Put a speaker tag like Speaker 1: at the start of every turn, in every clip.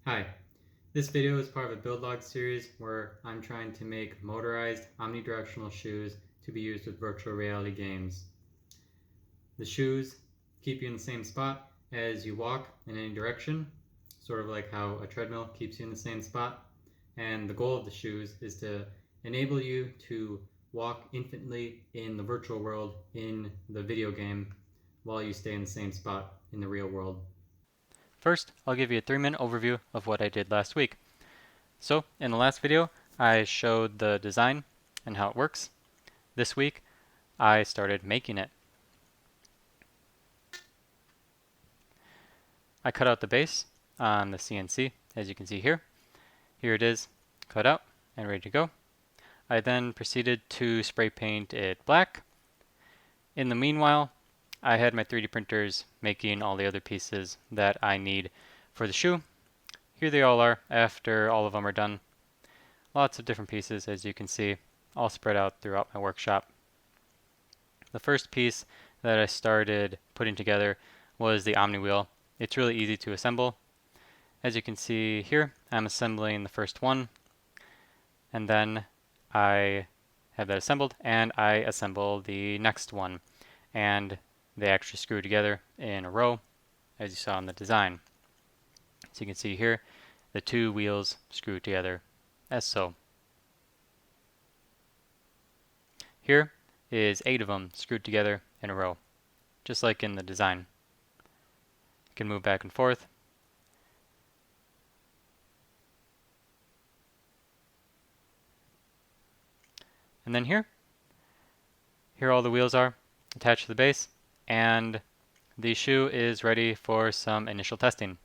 Speaker 1: Hi, this video is part of a build log series where I'm trying to make motorized omnidirectional shoes to be used with virtual reality games. The shoes keep you in the same spot as you walk in any direction, sort of like how a treadmill keeps you in the same spot. And the goal of the shoes is to enable you to walk infinitely in the virtual world in the video game while you stay in the same spot in the real world.
Speaker 2: First, I'll give you a 3-minute overview of what I did last week. So, in the last video, I showed the design and how it works. This week, I started making it. I cut out the base on the CNC, as you can see here. Here it is, cut out and ready to go. I then proceeded to spray paint it black. In the meanwhile, I had my 3D printers making all the other pieces that I need for the shoe. Here they all are after all of them are done. Lots of different pieces, as you can see, all spread out throughout my workshop. The first piece that I started putting together was the omni-wheel. It's really easy to assemble. As you can see here, I'm assembling the first one, and then I have that assembled, and I assemble the next one. And they actually screw together in a row, as you saw in the design. So you can see here, the two wheels screw together, as so. Here is 8 of them screwed together in a row, just like in the design. You can move back and forth. And then here all the wheels are attached to the base, and the shoe is ready for some initial testing.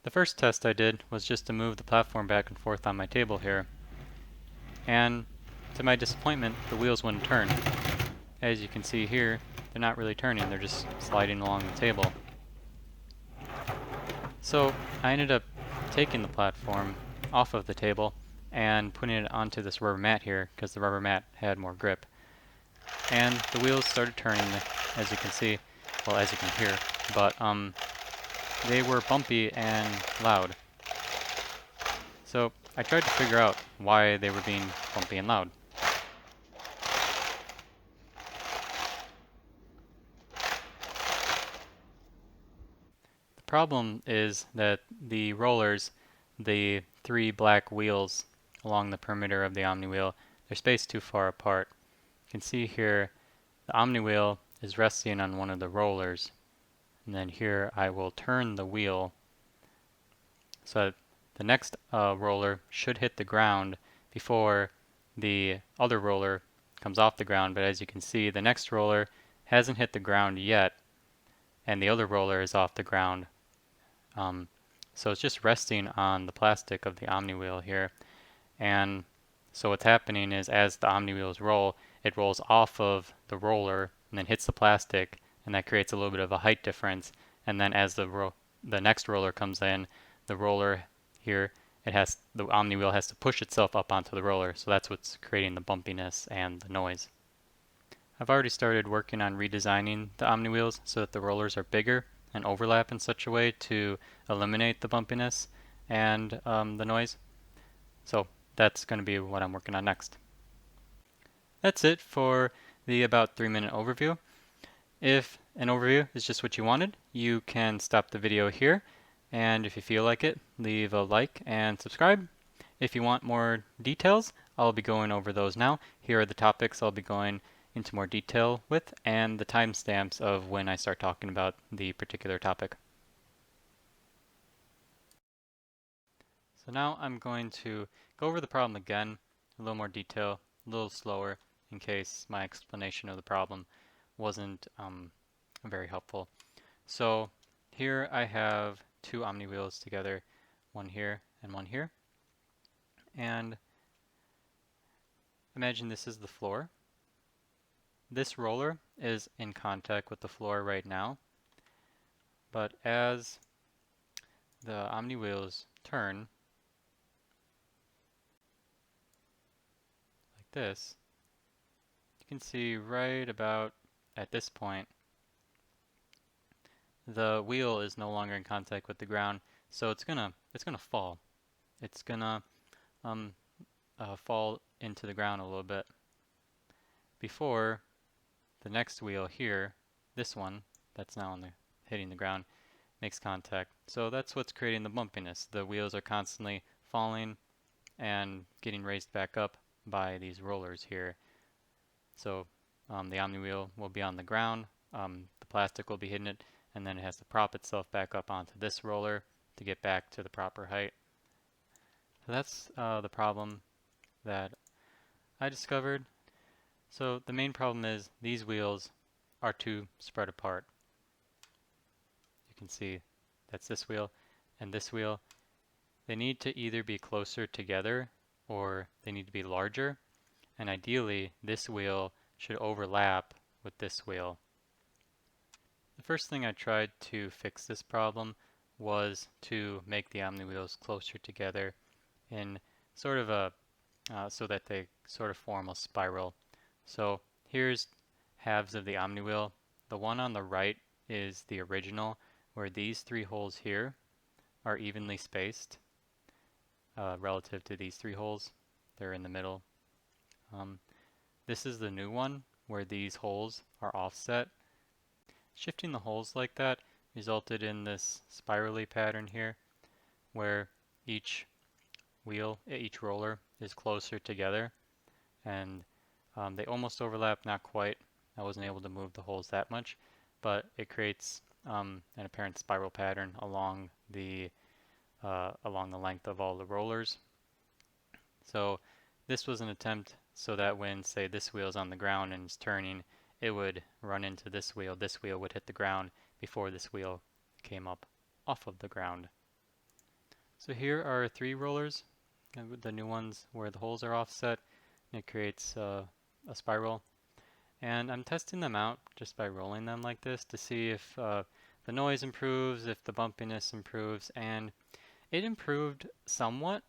Speaker 2: The first test I did was just to move the platform back and forth on my table here, and to my disappointment, the wheels wouldn't turn. As you can see here, they're not really turning, they're just sliding along the table. So I ended up taking the platform off of the table and putting it onto this rubber mat here because the rubber mat had more grip. And the wheels started turning, as you can see, well, as you can hear, but they were bumpy and loud. So I tried to figure out why they were being bumpy and loud. The problem is that the rollers, the 3 black wheels along the perimeter of the omni-wheel, they're spaced too far apart. You can see here the omni-wheel is resting on one of the rollers, and then here I will turn the wheel so that the next roller should hit the ground before the other roller comes off the ground, but as you can see the next roller hasn't hit the ground yet and the other roller is off the ground. So it's just resting on the plastic of the omni-wheel here, and so what's happening is as the omni-wheels roll, it rolls off of the roller and then hits the plastic, and that creates a little bit of a height difference. And then as the next roller comes in, the roller here, the omni-wheel has to push itself up onto the roller, so that's what's creating the bumpiness and the noise. I've already started working on redesigning the omni-wheels so that the rollers are bigger and overlap in such a way to eliminate the bumpiness and the noise. So that's going to be what I'm working on next. That's it for the about 3-minute overview. If an overview is just what you wanted, you can stop the video here, and if you feel like it, leave a like and subscribe. If you want more details, I'll be going over those now. Here are the topics I'll be going into more detail with, and the timestamps of when I start talking about the particular topic. So now I'm going to go over the problem again, a little more detail, a little slower, in case my explanation of the problem wasn't very helpful. So here I have 2 omni-wheels together, one here and one here. And imagine this is the floor. This roller is in contact with the floor right now, but as the omni-wheels turn, like this, you can see right about at this point, the wheel is no longer in contact with the ground, So it's gonna fall. It's gonna um, fall into the ground a little bit before the next wheel here, this one that's now on the hitting the ground, makes contact. So that's what's creating the bumpiness. The wheels are constantly falling and getting raised back up by these rollers here. So the omni wheel will be on the ground, the plastic will be hitting it, and then it has to prop itself back up onto this roller to get back to the proper height. So that's the problem that I discovered. So the main problem is these wheels are too spread apart. You can see that's this wheel and this wheel. They need to either be closer together or they need to be larger. And ideally, this wheel should overlap with this wheel. The first thing I tried to fix this problem was to make the omni wheels closer together in sort of a so that they sort of form a spiral. So here's halves of the omni wheel. The one on the right is the original, where these three holes here are evenly spaced relative to these three holes. They're in the middle. This is the new one, where these holes are offset. Shifting the holes like that resulted in this spirally pattern here, where each wheel, each roller is closer together, and they almost overlap, not quite. I wasn't able to move the holes that much, but it creates an apparent spiral pattern along the length of all the rollers. So this was an attempt so that when, say, this wheel is on the ground and is turning, it would run into this wheel would hit the ground before this wheel came up off of the ground. So here are three rollers, the new ones where the holes are offset, and it creates a spiral. And I'm testing them out just by rolling them like this to see if the noise improves, if the bumpiness improves, and it improved somewhat,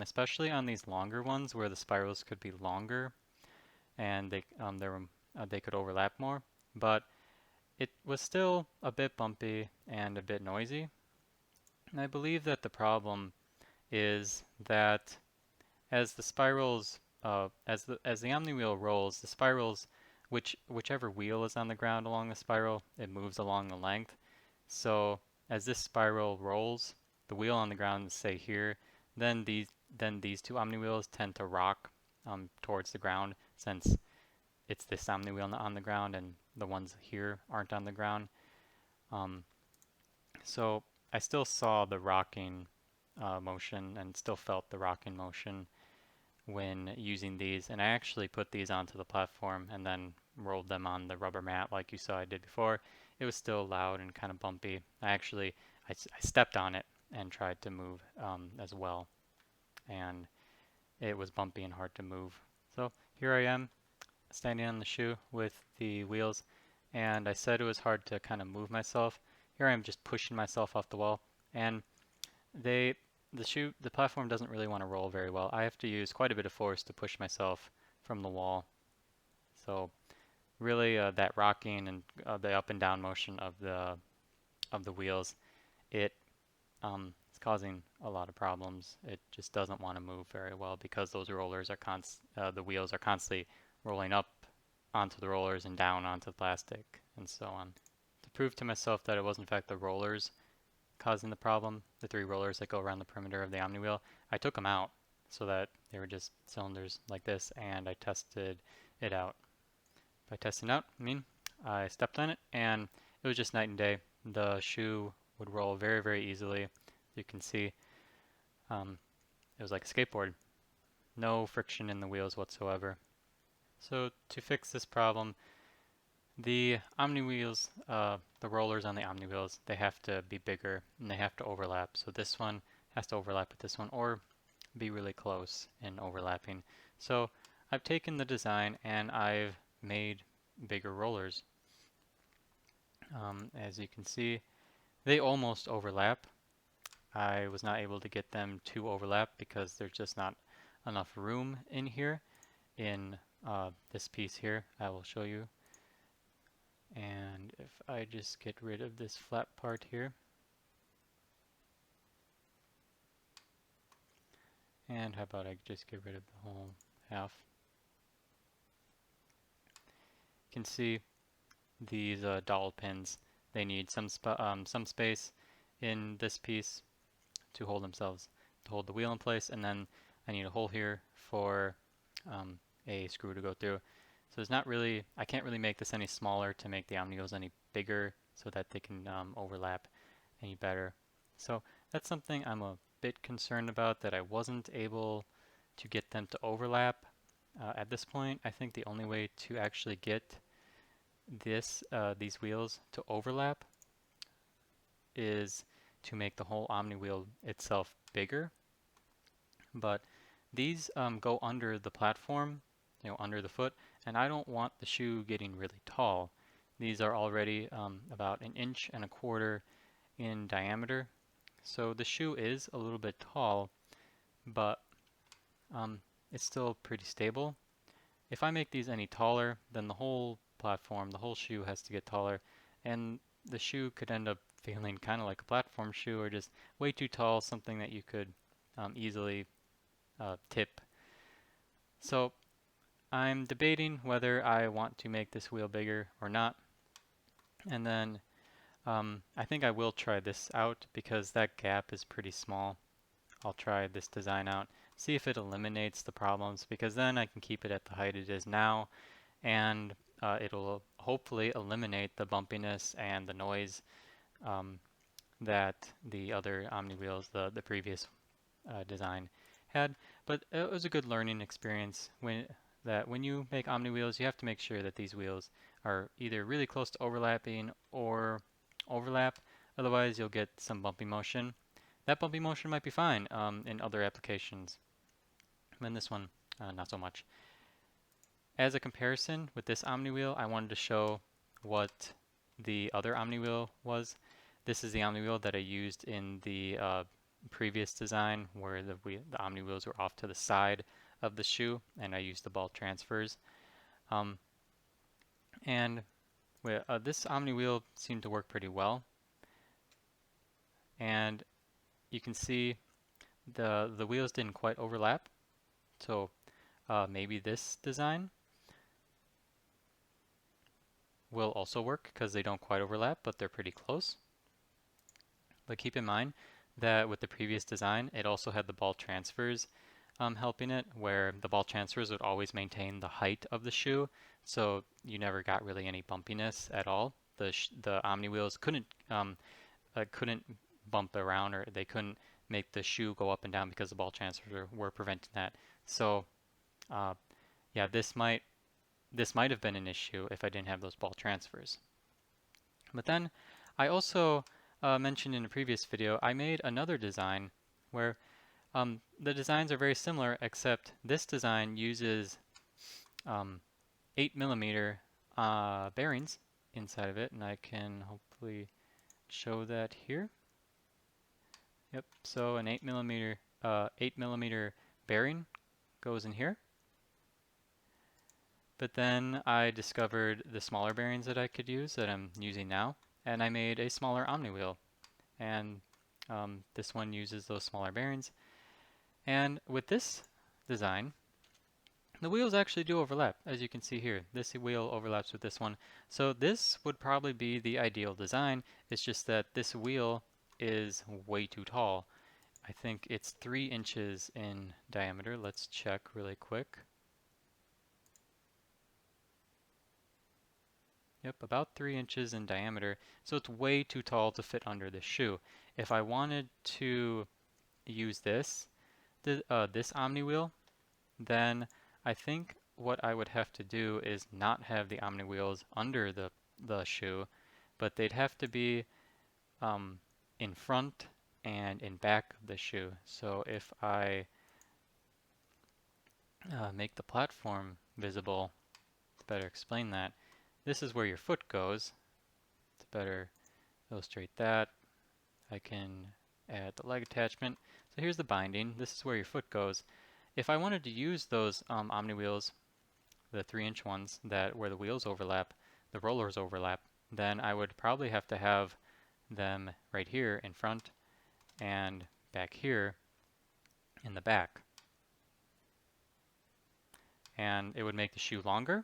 Speaker 2: especially on these longer ones where the spirals could be longer and they could overlap more. But it was still a bit bumpy and a bit noisy. And I believe that the problem is that as the spirals, as the omni wheel rolls, the spirals, whichever wheel is on the ground along the spiral, it moves along the length. So as this spiral rolls, the wheel on the ground, say here, then these two omni wheels tend to rock towards the ground, since it's this omni wheel on the ground and the ones here aren't on the ground. So I still saw the rocking motion and still felt the rocking motion when using these, and I actually put these onto the platform and then rolled them on the rubber mat like you saw I did before. It was still loud and kind of bumpy. I stepped on it and tried to move as well, and it was bumpy and hard to move. So here I am standing on the shoe with the wheels, and I said it was hard to kind of move myself. Here I am just pushing myself off the wall, and the platform doesn't really want to roll very well. I have to use quite a bit of force to push myself from the wall. So really, that rocking and the up and down motion of the wheels, it is causing a lot of problems. It just doesn't want to move very well because those rollers are the wheels are constantly rolling up onto the rollers and down onto the plastic and so on. To prove to myself that it was in fact the rollers causing the problem, the three rollers that go around the perimeter of the omni wheel, I took them out so that they were just cylinders like this, and I tested it out. By testing out, I stepped on it and it was just night and day. The shoe would roll very, very easily. You can see it was like a skateboard. No friction in the wheels whatsoever. So to fix this problem, the omni wheels, the rollers on the omni wheels, they have to be bigger and they have to overlap. So this one has to overlap with this one or be really close in overlapping. So I've taken the design and I've made bigger rollers. As you can see, they almost overlap. I was not able to get them to overlap because there's just not enough room in here. In this piece here, I will show you. And if I just get rid of this flat part here, And how about I just get rid of the whole half? You can see these dowel pins. They need some space in this piece to hold themselves, to hold the wheel in place, and then I need a hole here for a screw to go through. So it's not really, I can't really make this any smaller to make the omni-wheels any bigger so that they can overlap any better. So that's something I'm a bit concerned about, that I wasn't able to get them to overlap. At this point, I think the only way to actually get these wheels to overlap is to make the whole omni wheel itself bigger. But these go under the platform, under the foot, and I don't want the shoe getting really tall. These are already about 1.25 inches in diameter, so the shoe is a little bit tall, but it's still pretty stable. If I make these any taller, then the whole platform, the whole shoe has to get taller, and the shoe could end up feeling kind of like a platform shoe, or just way too tall, something that you could easily tip. So I'm debating whether I want to make this wheel bigger or not, and then I think I will try this out because that gap is pretty small. I'll try this design out, see if it eliminates the problems, because then I can keep it at the height it is now, and it'll hopefully eliminate the bumpiness and the noise that the other Omni wheels, the previous design, had. But it was a good learning experience when you make Omni wheels, you have to make sure that these wheels are either really close to overlapping or overlap. Otherwise, you'll get some bumpy motion. That bumpy motion might be fine in other applications. In this one, not so much. As a comparison with this Omni wheel, I wanted to show what the other Omni wheel was. This is the Omni wheel that I used in the previous design, where the Omni wheels were off to the side of the shoe, and I used the ball transfers. And this Omni wheel seemed to work pretty well. And you can see the wheels didn't quite overlap, so maybe this design will also work because they don't quite overlap, but they're pretty close. But keep in mind that with the previous design, it also had the ball transfers helping it, where the ball transfers would always maintain the height of the shoe, so you never got really any bumpiness at all. The Omni wheels couldn't bump around, or they couldn't make the shoe go up and down because the ball transfers were preventing that. So yeah, this might have been an issue if I didn't have those ball transfers. But then I also mentioned in a previous video, I made another design where the designs are very similar, except this design uses 8mm bearings inside of it, and I can hopefully show that here. Yep, so an 8mm bearing goes in here. But then I discovered the smaller bearings that I could use that I'm using now, and I made a smaller Omni wheel. And this one uses those smaller bearings. And with this design, the wheels actually do overlap, as you can see here. This wheel overlaps with this one. So this would probably be the ideal design. It's just that this wheel is way too tall. I think it's 3 inches in diameter. Let's check really quick. Yep, about 3 inches in diameter, so it's way too tall to fit under the shoe. If I wanted to use this Omni wheel, then I think what I would have to do is not have the Omni wheels under the shoe, but they'd have to be in front and in back of the shoe. So if I make the platform visible to better explain that, this is where your foot goes. To better illustrate that, I can add the leg attachment. So here's the binding. This is where your foot goes. If I wanted to use those Omni wheels, the 3-inch ones where the wheels overlap, the rollers overlap, then I would probably have to have them right here in front and back here in the back. and it would make the shoe longer.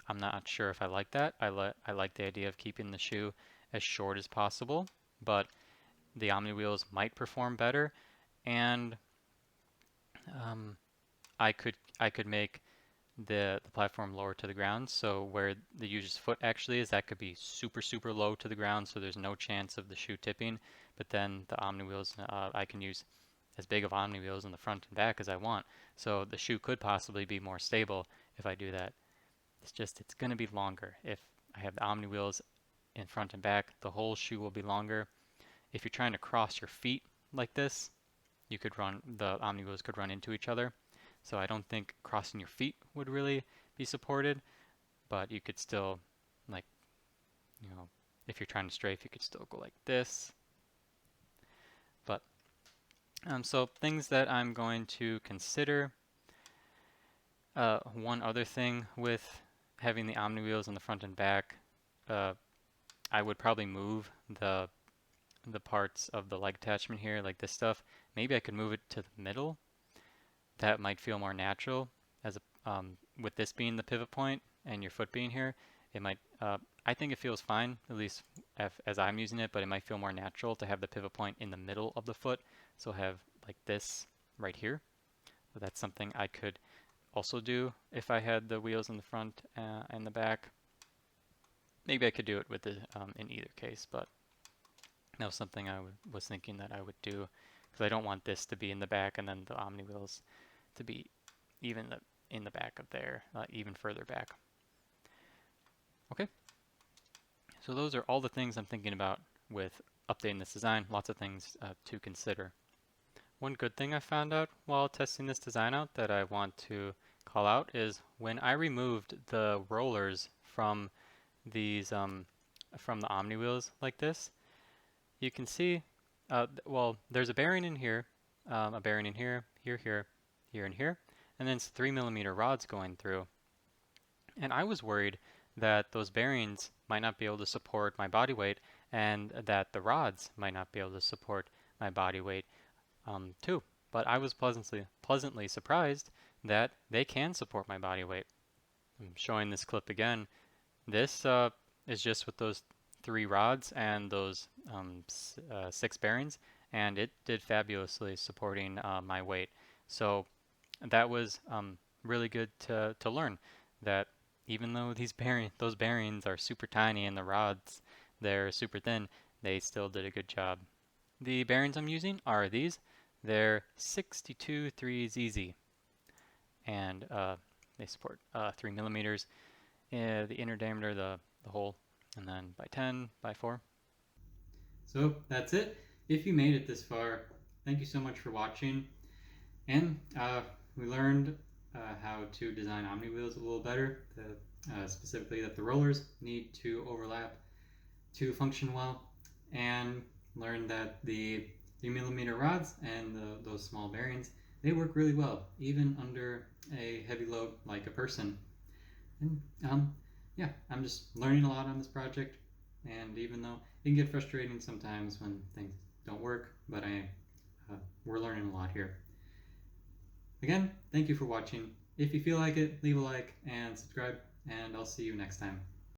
Speaker 2: I'm not sure if I like that. I like the idea of keeping the shoe as short as possible, but the omni-wheels might perform better, and um, I could make the platform lower to the ground, so where the user's foot actually is, that could be super low to the ground, so there's no chance of the shoe tipping. But then the omni-wheels, I can use as big of omni-wheels in the front and back as I want, so the shoe could possibly be more stable if I do that. It's going to be longer. If I have the omni-wheels in front and back, the whole shoe will be longer. If you're trying to cross your feet like this, the omni-wheels could run into each other. So I don't think crossing your feet would really be supported, but you could still, like, if you're trying to strafe, you could still go like this. But so things that I'm going to consider. One other thing with having the omni-wheels in the front and back, I would probably move the parts of the leg attachment here, like this stuff. Maybe I could move it to the middle. That might feel more natural, as with this being the pivot point and your foot being here. It might. I think it feels fine, at least as I'm using it, but it might feel more natural to have the pivot point in the middle of the foot. So have like this right here. So that's something I could also do if I had the wheels in the front and the back. Maybe I could do it with in either case, but that was something I was thinking that I would do, because I don't want this to be in the back and then the omni wheels to be even in the back of there, even further back. Okay, so those are all the things I'm thinking about with updating this design. Lots of things to consider. One good thing I found out while testing this design out that I want to call out is when I removed the rollers from these from the omni wheels like this, you can see, well, there's a bearing in here, a bearing in here, here, and here, and then it's 3mm rods going through. And I was worried that those bearings might not be able to support my body weight, and that the rods might not be able to support my body weight too. But I was pleasantly surprised that they can support my body weight. I'm showing this clip again. This is just with those 3 rods and those 6 bearings, and it did fabulously supporting my weight. So that was really good to learn that even though those bearings are super tiny and the rods they're super thin, they still did a good job. The bearings I'm using are these. They're 62 3ZZ, and they support 3mm. The inner diameter, the hole, and then by 10 by 4.
Speaker 1: So that's it. If you made it this far, thank you so much for watching. And we learned how to design omni wheels a little better, specifically that the rollers need to overlap to function well, and learned that the 3mm rods and those small bearings, they work really well, even under a heavy load like a person. And yeah, I'm just learning a lot on this project, and even though it can get frustrating sometimes when things don't work, but we're learning a lot here. Again, thank you for watching. If you feel like it, leave a like and subscribe, and I'll see you next time.